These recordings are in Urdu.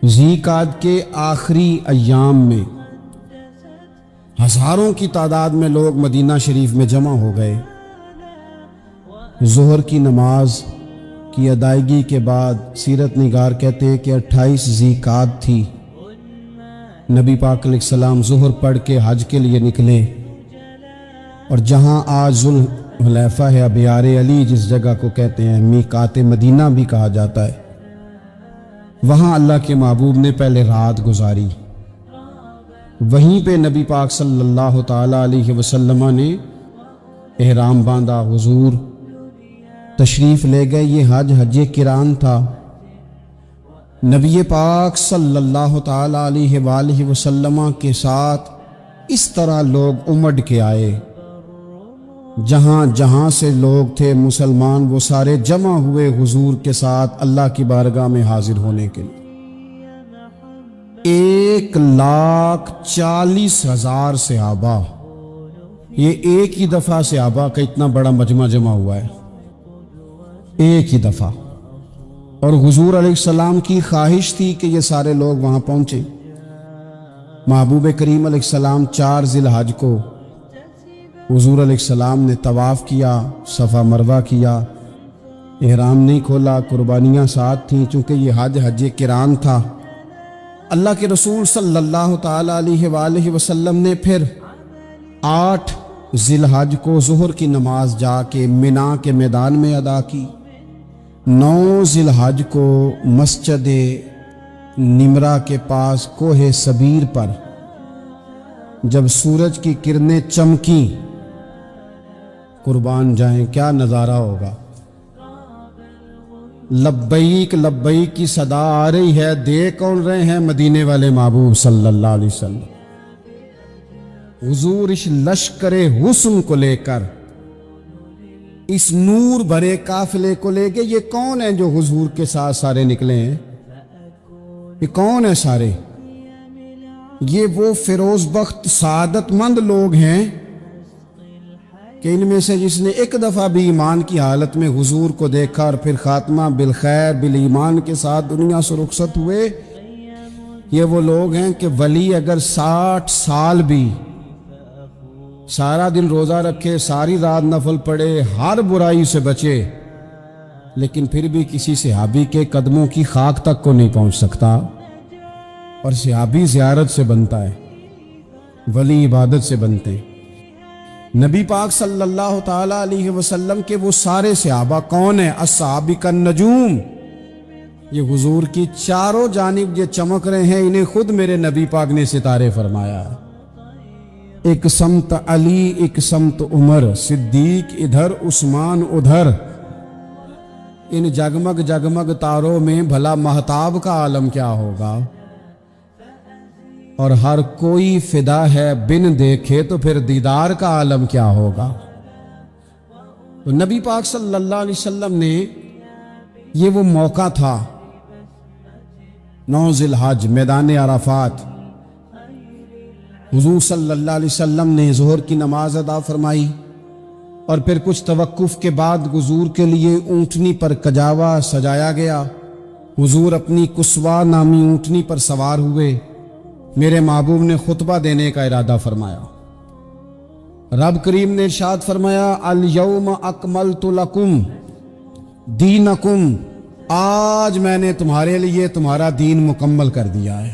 ذی قعدہ کے آخری ایام میں ہزاروں کی تعداد میں لوگ مدینہ شریف میں جمع ہو گئے۔ ظہر کی نماز کی ادائیگی کے بعد سیرت نگار کہتے ہیں کہ 28 ذی قعدہ تھی۔ نبی پاک علیہ السلام ظہر پڑھ کے حج کے لیے نکلے، اور جہاں آج ذوالحلیفہ ہے، ابیار علی جس جگہ کو کہتے ہیں، میقات مدینہ بھی کہا جاتا ہے، وہاں اللہ کے محبوب نے پہلے رات گزاری۔ وہیں پہ نبی پاک صلی اللہ تعالیٰ علیہ وسلم نے احرام باندھا، حضور تشریف لے گئے۔ یہ حج قران تھا۔ نبی پاک صلی اللہ تعالیٰ علیہ وآلہ وسلم کے ساتھ اس طرح لوگ امڑ کے آئے، جہاں جہاں سے لوگ تھے مسلمان، وہ سارے جمع ہوئے حضور کے ساتھ اللہ کی بارگاہ میں حاضر ہونے کے لیے۔ 1,40,000 صحابہ، یہ ایک ہی دفعہ صحابہ کا اتنا بڑا مجمع جمع ہوا ہے، ایک ہی دفعہ۔ اور حضور علیہ السلام کی خواہش تھی کہ یہ سارے لوگ وہاں پہنچیں۔ محبوب کریم علیہ السلام 4 ذی الحج کو حضور علیہ السلام نے طواف کیا، صفا مروہ کیا، احرام نہیں کھولا، قربانیاں ساتھ تھیں، چونکہ یہ حج قران تھا۔ اللہ کے رسول صلی اللہ تعالیٰ علیہ وآلہ وسلم نے پھر 8 ذی الحج کو ظہر کی نماز جا کے منا کے میدان میں ادا کی۔ 9 ذی الحج کو مسجد نمرہ کے پاس کوہ صبیر پر جب سورج کی کرنیں چمکیں، قربان جائیں کیا نظارہ ہوگا۔ لبیک لبیک کی صدا آ رہی ہے، دیکھ کون رہے ہیں؟ مدینے والے محبوب صلی اللہ علیہ وسلم۔ حضور اس لشکر حسن کو لے کر، اس نور بھرے قافلے کو لے کے، یہ کون ہیں جو حضور کے ساتھ سارے نکلے ہیں؟ یہ کون ہیں سارے؟ یہ وہ فیروز بخت سعادت مند لوگ ہیں کہ ان میں سے جس نے ایک دفعہ بھی ایمان کی حالت میں حضور کو دیکھا اور پھر خاتمہ بالخیر بالایمان کے ساتھ دنیا سے رخصت ہوئے، یہ وہ لوگ ہیں کہ ولی اگر 60 سال بھی سارا دن روزہ رکھے، ساری رات نفل پڑھے، ہر برائی سے بچے، لیکن پھر بھی کسی صحابی کے قدموں کی خاک تک کو نہیں پہنچ سکتا۔ اور صحابی زیارت سے بنتا ہے، ولی عبادت سے بنتے ہیں۔ نبی پاک صلی اللہ تعالیٰ علیہ وسلم کے وہ سارے صحابہ کون ہیں؟ الصحابہ النجوم، یہ حضور کی چاروں جانب یہ چمک رہے ہیں، انہیں خود میرے نبی پاک نے ستارے فرمایا۔ ایک سمت علی، ایک سمت عمر، صدیق ادھر، عثمان ادھر۔ ان جگمگ جگمگ تاروں میں بھلا مہتاب کا عالم کیا ہوگا؟ اور ہر کوئی فدا ہے بن دیکھے تو پھر دیدار کا عالم کیا ہوگا؟ تو نبی پاک صلی اللہ علیہ وسلم نے یہ وہ موقع تھا، 9 ذی الحج میدان عرفات، حضور صلی اللہ علیہ وسلم نے ظہر کی نماز ادا فرمائی، اور پھر کچھ توقف کے بعد حضور کے لیے اونٹنی پر کجاوا سجایا گیا۔ حضور اپنی کسوا نامی اونٹنی پر سوار ہوئے۔ میرے محبوب نے خطبہ دینے کا ارادہ فرمایا۔ رب کریم نے ارشاد فرمایا، الیوم اکملت لکم دینکم، آج میں نے تمہارے لیے تمہارا دین مکمل کر دیا ہے،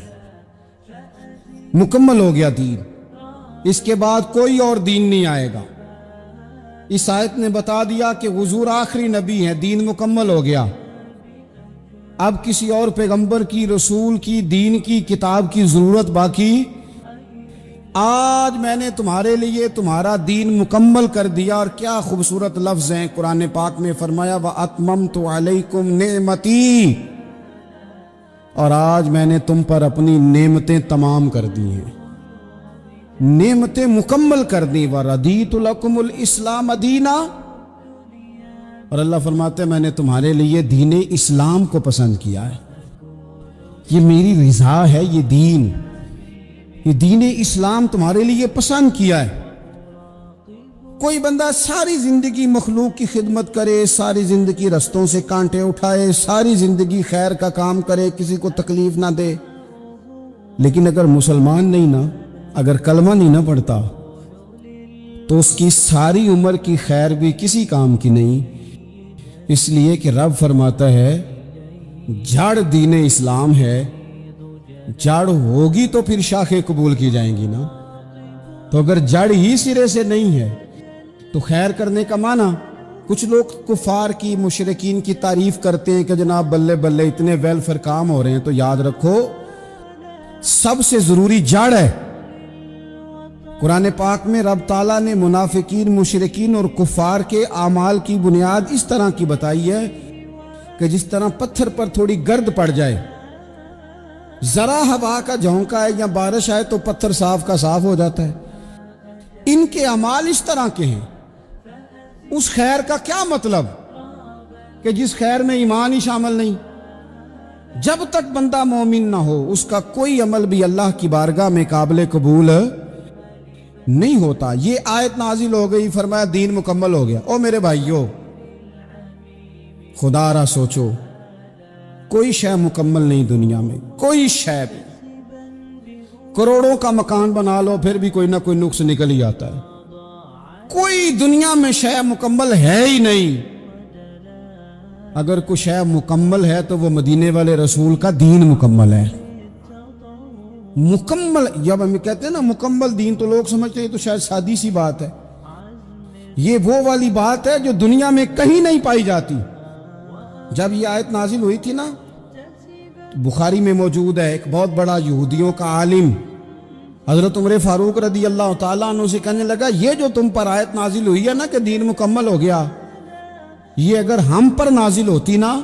مکمل ہو گیا دین، اس کے بعد کوئی اور دین نہیں آئے گا۔ اس آیت نے بتا دیا کہ حضور آخری نبی ہیں، دین مکمل ہو گیا، اب کسی اور پیغمبر کی، رسول کی، دین کی، کتاب کی ضرورت باقی۔ آج میں نے تمہارے لیے تمہارا دین مکمل کر دیا۔ اور کیا خوبصورت لفظ ہیں قرآن پاک میں، فرمایا وَأَتْمَمْتُ عَلَيْكُمْ نِعْمَتِي، اور آج میں نے تم پر اپنی نعمتیں تمام کر دی ہیں، نعمتیں مکمل کر دی۔ وَرَضِيتُ لَكُمُ الْإِسْلَامَ دِينًا، اور اللہ فرماتے ہیں میں نے تمہارے لیے دین اسلام کو پسند کیا ہے، یہ میری رضا ہے، یہ دین اسلام تمہارے لیے پسند کیا ہے۔ کوئی بندہ ساری زندگی مخلوق کی خدمت کرے، ساری زندگی رستوں سے کانٹے اٹھائے، ساری زندگی خیر کا کام کرے، کسی کو تکلیف نہ دے، لیکن اگر مسلمان نہیں نا، اگر کلمہ نہیں نہ پڑھتا، تو اس کی ساری عمر کی خیر بھی کسی کام کی نہیں۔ اس لیے کہ رب فرماتا ہے جڑ دین اسلام ہے، جڑ ہوگی تو پھر شاخیں قبول کی جائیں گی نا۔ تو اگر جڑ ہی سرے سے نہیں ہے تو خیر کرنے کا معنی، کچھ لوگ کفار کی، مشرکین کی تعریف کرتے ہیں کہ جناب بلے بلے اتنے ویلفیئر کام ہو رہے ہیں، تو یاد رکھو سب سے ضروری جڑ ہے۔ قرآن پاک میں رب تعالیٰ نے منافقین، مشرکین اور کفار کے اعمال کی بنیاد اس طرح کی بتائی ہے کہ جس طرح پتھر پر تھوڑی گرد پڑ جائے، ذرا ہوا کا جھونکا ہے یا بارش آئے تو پتھر صاف کا صاف ہو جاتا ہے۔ ان کے اعمال اس طرح کے ہیں۔ اس خیر کا کیا مطلب کہ جس خیر میں ایمان ہی شامل نہیں؟ جب تک بندہ مومن نہ ہو اس کا کوئی عمل بھی اللہ کی بارگاہ میں قابل قبول نہیں ہوتا۔ یہ آیت نازل ہو گئی، فرمایا دین مکمل ہو گیا۔ او میرے بھائیو، خدا را سوچو، کوئی شے مکمل نہیں دنیا میں، کوئی شے بھی۔ کروڑوں کا مکان بنا لو پھر بھی کوئی نہ کوئی نقص نکل ہی آتا ہے۔ کوئی دنیا میں شے مکمل ہے ہی نہیں۔ اگر کوئی شے مکمل ہے تو وہ مدینے والے رسول کا دین مکمل ہے۔ مکمل، جب ہم کہتے ہیں نا مکمل دین، تو لوگ سمجھتے ہیں تو شاید سادی سی بات ہے۔ یہ وہ والی بات ہے جو دنیا میں کہیں نہیں پائی جاتی۔ جب یہ آیت نازل ہوئی تھی نا، بخاری میں موجود ہے، ایک بہت بڑا یہودیوں کا عالم حضرت عمر فاروق رضی اللہ تعالیٰ عنہ سے کہنے لگا، یہ جو تم پر آیت نازل ہوئی ہے نا کہ دین مکمل ہو گیا، یہ اگر ہم پر نازل ہوتی نا،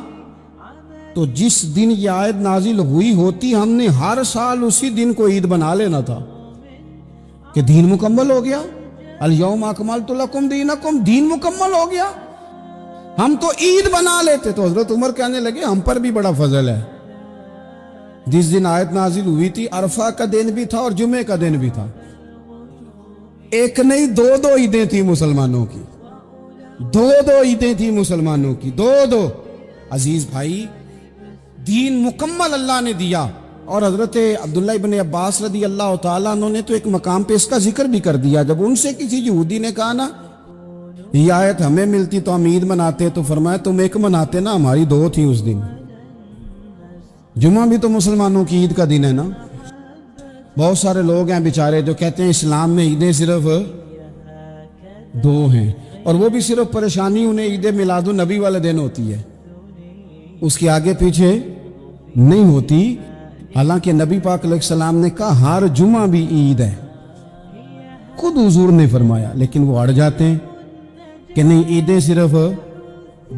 تو جس دن یہ آیت نازل ہوئی ہوتی ہم نے ہر سال اسی دن کو عید بنا لینا تھا کہ دین مکمل ہو گیا۔ الیوم اکملت لکم دینکم، دین مکمل ہو گیا، ہم تو عید بنا لیتے۔ تو حضرت عمر کہنے لگے ہم پر بھی بڑا فضل ہے، جس دن آیت نازل ہوئی تھی عرفہ کا دن بھی تھا اور جمعے کا دن بھی تھا۔ ایک نہیں دو عیدیں تھیں مسلمانوں کی، دو عیدیں تھیں مسلمانوں کی، دو۔ عزیز بھائی، دین مکمل اللہ نے دیا۔ اور حضرت عبداللہ ابن عباس رضی اللہ تعالیٰ عنہ نے تو ایک مقام پہ اس کا ذکر بھی کر دیا۔ جب ان سے کسی یہودی نے کہا نا یہ آیت ہمیں ملتی تو ہم عید مناتے، تو فرمایا تم ایک مناتے نا، ہماری دو تھی اس دن۔ جمعہ بھی تو مسلمانوں کی عید کا دن ہے نا۔ بہت سارے لوگ ہیں بیچارے جو کہتے ہیں اسلام میں عیدیں صرف دو ہیں، اور وہ بھی صرف پریشانی انہیں عید میلاد النبی والے دن ہوتی ہے، اس کے آگے پیچھے نہیں ہوتی۔ حالانکہ نبی پاک علیہ السلام نے کہا ہر جمعہ بھی عید ہے، خود حضور نے فرمایا، لیکن وہ اڑ جاتے ہیں کہ نہیں عیدیں صرف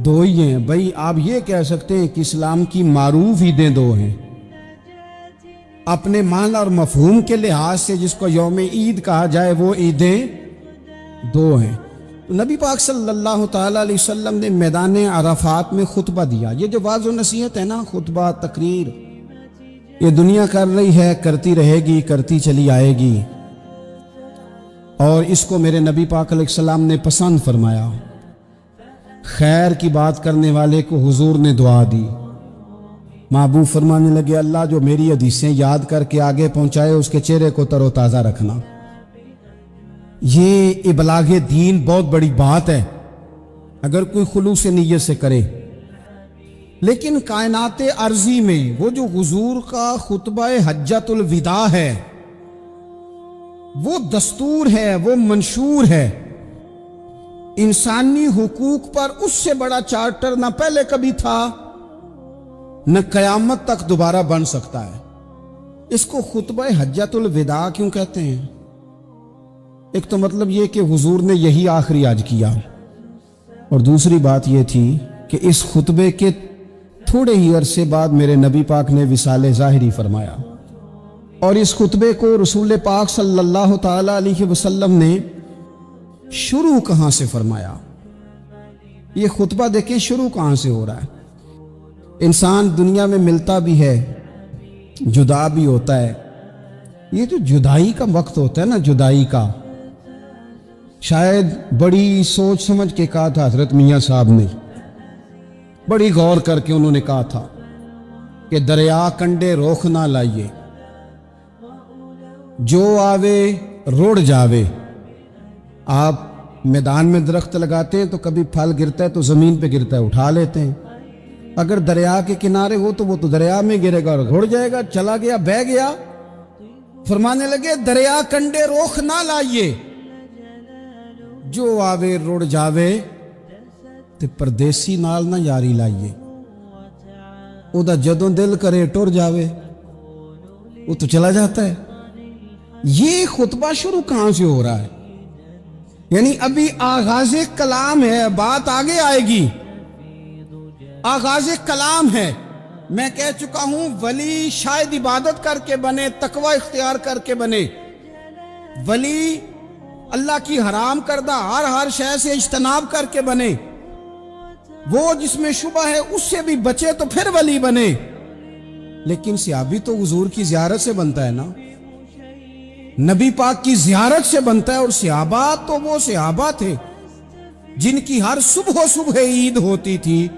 دو ہی ہیں۔ بھائی آپ یہ کہہ سکتے ہیں کہ اسلام کی معروف عیدیں دو ہیں، اپنے معنی اور مفہوم کے لحاظ سے جس کو یوم عید کہا جائے وہ عیدیں دو ہیں۔ نبی پاک صلی اللہ تعالیٰ علیہ وسلم نے میدان عرفات میں خطبہ دیا۔ یہ جو واعظ و نصیحت ہے نا، خطبہ، تقریر، یہ دنیا کر رہی ہے، کرتی رہے گی، کرتی چلی آئے گی، اور اس کو میرے نبی پاک علیہ السلام نے پسند فرمایا۔ خیر کی بات کرنے والے کو حضور نے دعا دی۔ محبوب فرمانے لگے اللہ جو میری حدیثیں یاد کر کے آگے پہنچائے اس کے چہرے کو تر و تازہ رکھنا۔ یہ ابلاغ دین بہت بڑی بات ہے اگر کوئی خلوص نیت سے کرے۔ لیکن کائنات ارضی میں وہ جو حضور کا خطبہ حجۃ الوداع ہے، وہ دستور ہے، وہ منشور ہے۔ انسانی حقوق پر اس سے بڑا چارٹر نہ پہلے کبھی تھا نہ قیامت تک دوبارہ بن سکتا ہے۔ اس کو خطبہ حجۃ الوداع کیوں کہتے ہیں؟ ایک تو مطلب یہ کہ حضور نے یہی آخری حج کیا، اور دوسری بات یہ تھی کہ اس خطبے کے تھوڑے ہی عرصے بعد میرے نبی پاک نے وصال ظاہری فرمایا، اور اس خطبے کو رسول پاک صلی اللہ تعالی علیہ وسلم نے شروع کہاں سے فرمایا؟ یہ خطبہ دیکھیں شروع کہاں سے ہو رہا ہے۔ انسان دنیا میں ملتا بھی ہے، جدا بھی ہوتا ہے۔ یہ جو جدائی کا وقت ہوتا ہے نا، جدائی کا، شاید بڑی سوچ سمجھ کے کہا تھا حضرت میاں صاحب نے، بڑی غور کر کے انہوں نے کہا تھا کہ دریا کنڈے روخ نہ لائیے، جو آوے روڑ جاوے۔ آپ میدان میں درخت لگاتے ہیں تو کبھی پھل گرتا ہے تو زمین پہ گرتا ہے، اٹھا لیتے ہیں۔ اگر دریا کے کنارے ہو تو وہ تو دریا میں گرے گا اور رڑ جائے گا، چلا گیا، بہہ گیا۔ فرمانے لگے دریا کنڈے روخ نہ لائیے، جو آوے رڑ جاوے، تے پردیسی نال نہ یاری لائیے، او دا جدوں دل کرے ٹر جاوے، وہ تو چلا جاتا ہے۔ یہ خطبہ شروع کہاں سے ہو رہا ہے؟ یعنی ابھی آغاز کلام ہے، بات آگے آئے گی، آغاز کلام ہے۔ میں کہہ چکا ہوں ولی شاید عبادت کر کے بنے، تقوی اختیار کر کے بنے، ولی اللہ کی حرام کردہ ہر شے سے اجتناب کر کے بنے، وہ جس میں شبہ ہے اس سے بھی بچے تو پھر ولی بنے۔ لیکن صحابی تو حضور کی زیارت سے بنتا ہے نا، نبی پاک کی زیارت سے بنتا ہے، اور صحابہ تو وہ صحابہ تھے جن کی ہر صبح عید ہوتی تھی،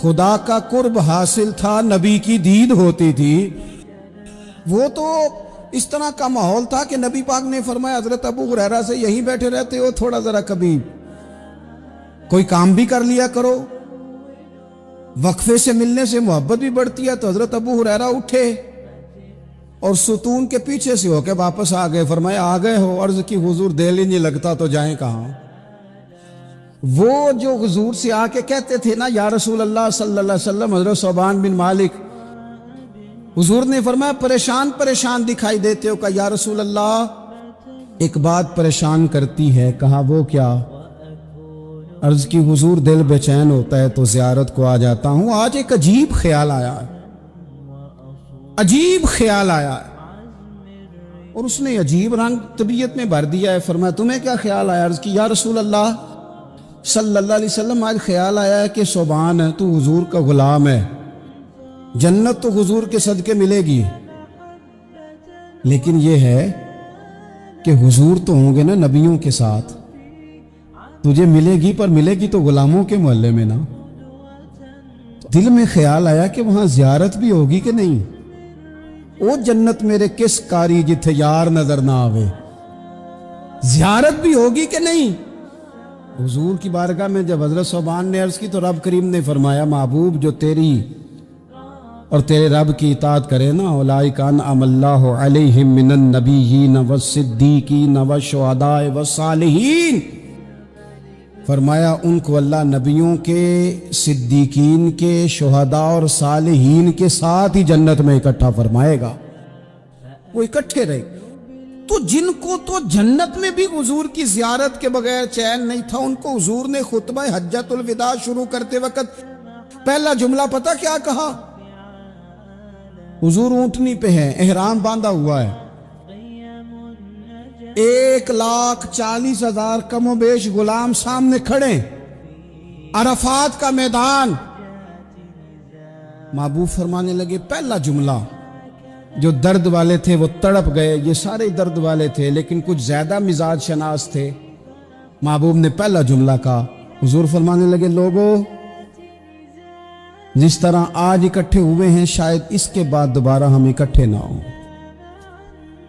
خدا کا قرب حاصل تھا، نبی کی دید ہوتی تھی۔ وہ تو اس طرح کا ماحول تھا کہ نبی پاک نے فرمایا حضرت ابو ہریرہ سے یہیں بیٹھے رہتے ہو، تھوڑا ذرا کبھی کوئی کام بھی کر لیا کرو، وقفے سے ملنے سے محبت بھی بڑھتی ہے۔ تو حضرت ابو ہریرہ اٹھے اور ستون کے پیچھے سے ہو کے واپس آ گئے۔ فرمایا آ گئے ہو؟ عرض کی حضور دل ہی نہیں لگتا تو جائیں کہاں؟ وہ جو حضور سے آ کے کہتے تھے نا یا رسول اللہ صلی اللہ علیہ وسلم، حضرت صوبان بن مالک، حضور نے فرمایا پریشان دکھائی دیتے ہو؟ کہا یا رسول اللہ ایک بات پریشان کرتی ہے۔ کہا وہ کیا؟ عرض کی حضور دل بے چین ہوتا ہے تو زیارت کو آ جاتا ہوں، آج ایک عجیب خیال آیا ہے، عجیب خیال آیا ہے، اور اس نے عجیب رنگ طبیعت میں بھر دیا ہے۔ فرمایا تمہیں کیا خیال آیا؟ عرض کی یا رسول اللہ صلی اللہ علیہ وسلم آج خیال آیا ہے کہ صوبان ہے، تو حضور کا غلام ہے، جنت تو حضور کے صدقے ملے گی، لیکن یہ ہے کہ حضور تو ہوں گے نا نبیوں کے ساتھ، تجھے ملے گی پر ملے گی تو غلاموں کے محلے میں نا۔ دل میں خیال آیا کہ وہاں زیارت بھی ہوگی کہ نہیں؟ او جنت میرے کس کاری جتھے یار نظر نہ آوے، زیارت بھی ہوگی کہ نہیں؟ حضور کی بارگاہ میں جب حضرت صوبان نے عرض کی تو رب کریم نے فرمایا محبوب جو تیری اور تیرے رب کی اطاعت کرے نا، اولئک انعم اللہ علیہم من النبیین والصدیقین والشہداء والصالحین، فرمایا ان کو اللہ نبیوں کے، صدیقین کے، شہداء اور صالحین کے ساتھ ہی جنت میں اکٹھا فرمائے گا، وہ اکٹھے رہے۔ تو جن کو تو جنت میں بھی حضور کی زیارت کے بغیر چین نہیں تھا، ان کو حضور نے خطبہ حجۃ الوداع شروع کرتے وقت پہلا جملہ پتہ کیا کہا؟ حضور اونٹنی پہ ہے، احرام باندھا ہوا ہے، 1,40,000 کم و بیش غلام سامنے کھڑے، عرفات کا میدان۔ محبوب فرمانے لگے پہلا جملہ، جو درد والے تھے وہ تڑپ گئے، یہ سارے درد والے تھے لیکن کچھ زیادہ مزاج شناس تھے۔ محبوب نے پہلا جملہ کہا، حضور فرمانے لگے لوگوں جس طرح آج اکٹھے ہوئے ہیں شاید اس کے بعد دوبارہ ہم اکٹھے نہ ہوں۔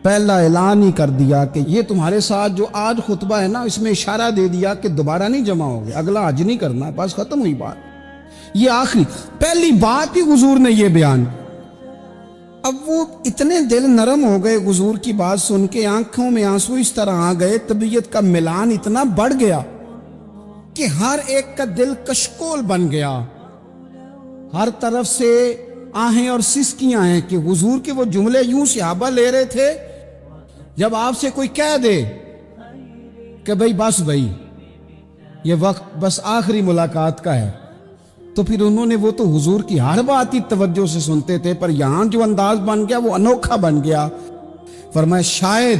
پہلا اعلان ہی کر دیا کہ یہ تمہارے ساتھ جو آج خطبہ ہے نا، اس میں اشارہ دے دیا کہ دوبارہ نہیں جمع ہوگے، اگلا حج نہیں کرنا، بس ختم ہوئی بات۔ یہ آخری پہلی بات ہی حضور نے یہ بیان۔ اب وہ اتنے دل نرم ہو گئے حضور کی بات سن کے، آنکھوں میں آنسو اس طرح آ گئے، طبیعت کا ملان اتنا بڑھ گیا کہ ہر ایک کا دل کشکول بن گیا، ہر طرف سے آہیں اور سسکیاں ہیں کہ حضور کے وہ جملے یوں صحابہ لے رہے تھے جب آپ سے کوئی کہہ دے کہ بھائی یہ وقت بس آخری ملاقات کا ہے، تو پھر انہوں نے وہ تو حضور کی ہر بات ہی توجہ سے سنتے تھے، پر یہاں جو انداز بن گیا وہ انوکھا بن گیا۔ فرمایا شاید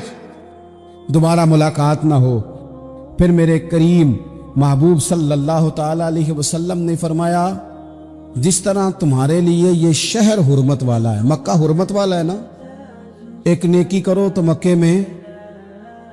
دوبارہ ملاقات نہ ہو۔ پھر میرے کریم محبوب صلی اللہ تعالی علیہ وسلم نے فرمایا جس طرح تمہارے لیے یہ شہر حرمت والا ہے، مکہ حرمت والا ہے نا، ایک نیکی کرو تو مکے میں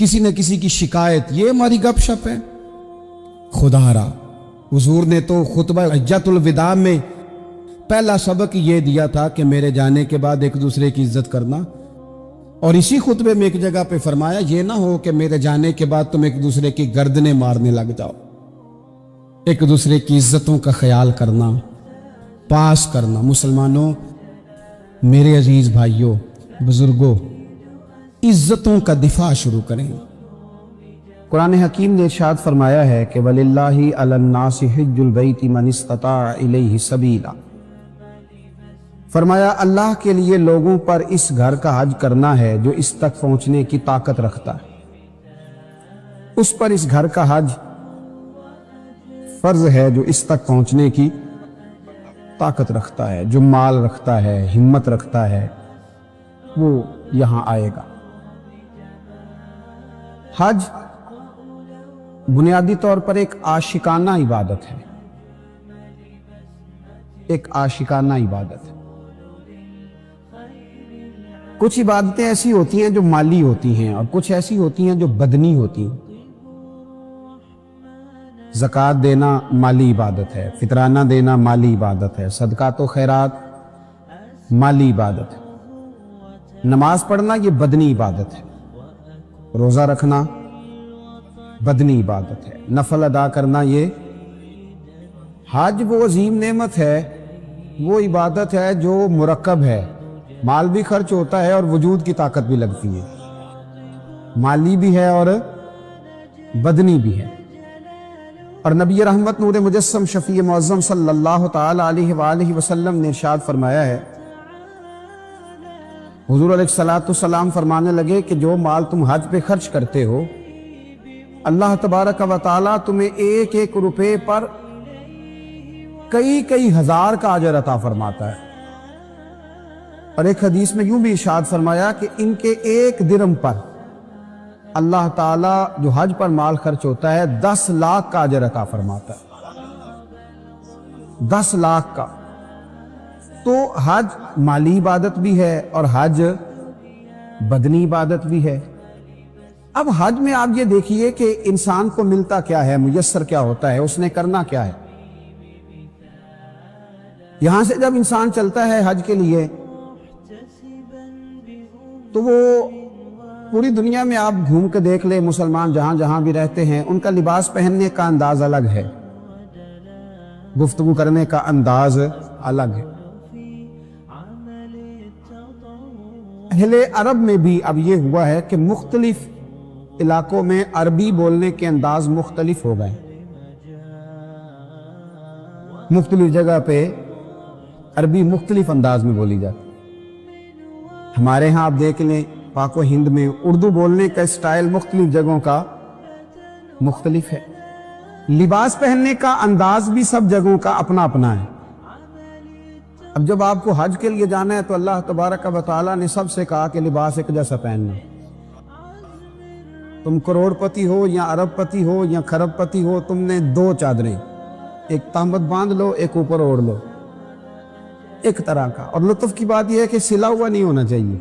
کسی نہ کسی کی شکایت، یہ ہماری گپ شپ ہے؟ خدا را حضور نے تو خطبہ حجۃ الوداع میں پہلا سبق یہ دیا تھا کہ میرے جانے کے بعد ایک دوسرے کی عزت کرنا، اور اسی خطبے میں ایک جگہ پہ فرمایا یہ نہ ہو کہ میرے جانے کے بعد تم ایک دوسرے کی گردنیں مارنے لگ جاؤ۔ ایک دوسرے کی عزتوں کا خیال کرنا، پاس کرنا۔ مسلمانوں، میرے عزیز بھائیوں، بزرگوں، عزتوں کا دفاع شروع کریں۔ قرآن حکیم نے ارشاد فرمایا ہے کہ وَلِلَّهِ عَلَى النَّاسِ حِجُّ الْبَيْتِ مَنِ اسْتَطَاعَ إِلَيْهِ سَبِيلًا، فرمایا اللہ کے لیے لوگوں پر اس گھر کا حج کرنا ہے جو اس تک پہنچنے کی طاقت رکھتا ہے۔ اس پر اس گھر کا حج فرض ہے جو اس تک پہنچنے کی طاقت رکھتا ہے، جو مال رکھتا ہے، ہمت رکھتا ہے، وہ یہاں آئے گا۔ حج بنیادی طور پر ایک عاشقانہ عبادت ہے، ایک عاشقانہ عبادت ہے۔ کچھ عبادتیں ایسی ہوتی ہیں جو مالی ہوتی ہیں، اور کچھ ایسی ہوتی ہیں جو بدنی ہوتی ہیں۔ زکوٰۃ دینا مالی عبادت ہے، فطرانہ دینا مالی عبادت ہے، صدقات و خیرات مالی عبادت ہے، نماز پڑھنا یہ بدنی عبادت ہے، روزہ رکھنا بدنی عبادت ہے، نفل ادا کرنا یہ۔ حج وہ عظیم نعمت ہے، وہ عبادت ہے جو مرکب ہے، مال بھی خرچ ہوتا ہے اور وجود کی طاقت بھی لگتی ہے، مالی بھی ہے اور بدنی بھی ہے۔ اور نبی رحمت نور مجسم شفیع معظم صلی اللہ تعالی علیہ وآلہ وسلم نے ارشاد فرمایا ہے، حضور علیہ السلام فرمانے لگے کہ جو مال تم حج پہ خرچ کرتے ہو، اللہ تبارک و تعالیٰ تمہیں ایک ایک روپے پر کئی ہزار کا اجر عطا فرماتا ہے۔ اور ایک حدیث میں یوں بھی ارشاد فرمایا کہ ان کے ایک درم پر اللہ تعالیٰ جو حج پر مال خرچ ہوتا ہے 10 لاکھ کا اجر عطا فرماتا ہے، 10 لاکھ کا۔ تو حج مالی عبادت بھی ہے اور حج بدنی عبادت بھی ہے۔ اب حج میں آپ یہ دیکھیے کہ انسان کو ملتا کیا ہے، میسر کیا ہوتا ہے، اس نے کرنا کیا ہے۔ یہاں سے جب انسان چلتا ہے حج کے لیے تو وہ پوری دنیا میں آپ گھوم کے دیکھ لیں، مسلمان جہاں جہاں بھی رہتے ہیں ان کا لباس پہننے کا انداز الگ ہے، گفتگو کرنے کا انداز الگ ہے۔ اہل عرب میں بھی اب یہ ہوا ہے کہ مختلف علاقوں میں عربی بولنے کے انداز مختلف ہو گئے، مختلف جگہ پہ عربی مختلف انداز میں بولی جاتی۔ ہمارے ہاں آپ دیکھ لیں پاک و ہند میں اردو بولنے کا اسٹائل مختلف جگہوں کا مختلف ہے، لباس پہننے کا انداز بھی سب جگہوں کا اپنا اپنا ہے۔ اب جب آپ کو حج کے لیے جانا ہے تو اللہ تبارک و تعالیٰ نے سب سے کہا کہ لباس ایک جیسا پہننا، تم کروڑ پتی ہو یا ارب پتی ہو یا کھرب پتی ہو، تم نے 2 چادریں، ایک تہمت باندھ لو، ایک اوپر اوڑھ لو، ایک طرح کا۔ اور لطف کی بات یہ ہے کہ سلا ہوا نہیں ہونا چاہیے۔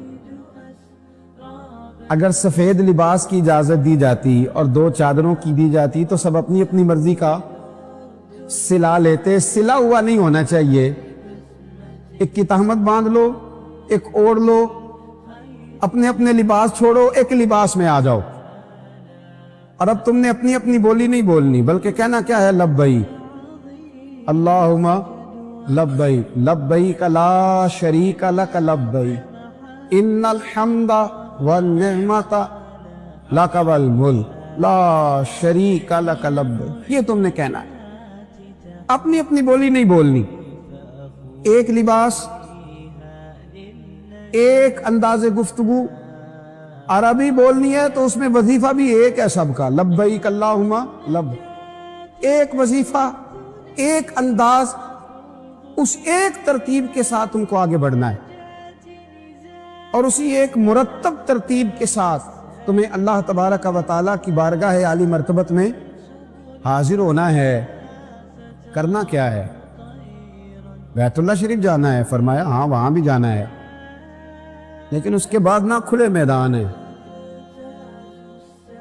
اگر سفید لباس کی اجازت دی جاتی اور 2 چادروں کی دی جاتی تو سب اپنی اپنی مرضی کا سلا لیتے، سلا ہوا نہیں ہونا چاہیے۔ ایک کی تہمت باندھ لو، ایک اوڑھ لو، اپنے اپنے لباس چھوڑو، ایک لباس میں آ جاؤ۔ اور اب تم نے اپنی اپنی بولی نہیں بولنی، بلکہ کہنا کیا ہے، لبیک اللہم لبیک لبیک لا شریک لک لبیک ان الحمد والنعمت لک والملک لا شریک لک لبیک، یہ تم نے کہنا ہے، اپنی اپنی بولی نہیں بولنی۔ ایک لباس، ایک انداز گفتگو، عربی بولنی ہے تو اس میں وظیفہ بھی ایک ہے سب کا، لبیک اللہم لب، ایک وظیفہ، ایک انداز، اس ایک ترتیب کے ساتھ تم کو آگے بڑھنا ہے، اور اسی ایک مرتب ترتیب کے ساتھ تمہیں اللہ تبارک و تعالیٰ کی بارگاہ عالی مرتبت میں حاضر ہونا ہے۔ کرنا کیا ہے؟ بیت اللہ شریف جانا ہے، فرمایا ہاں وہاں بھی جانا ہے، لیکن اس کے بعد نہ کھلے میدان ہے،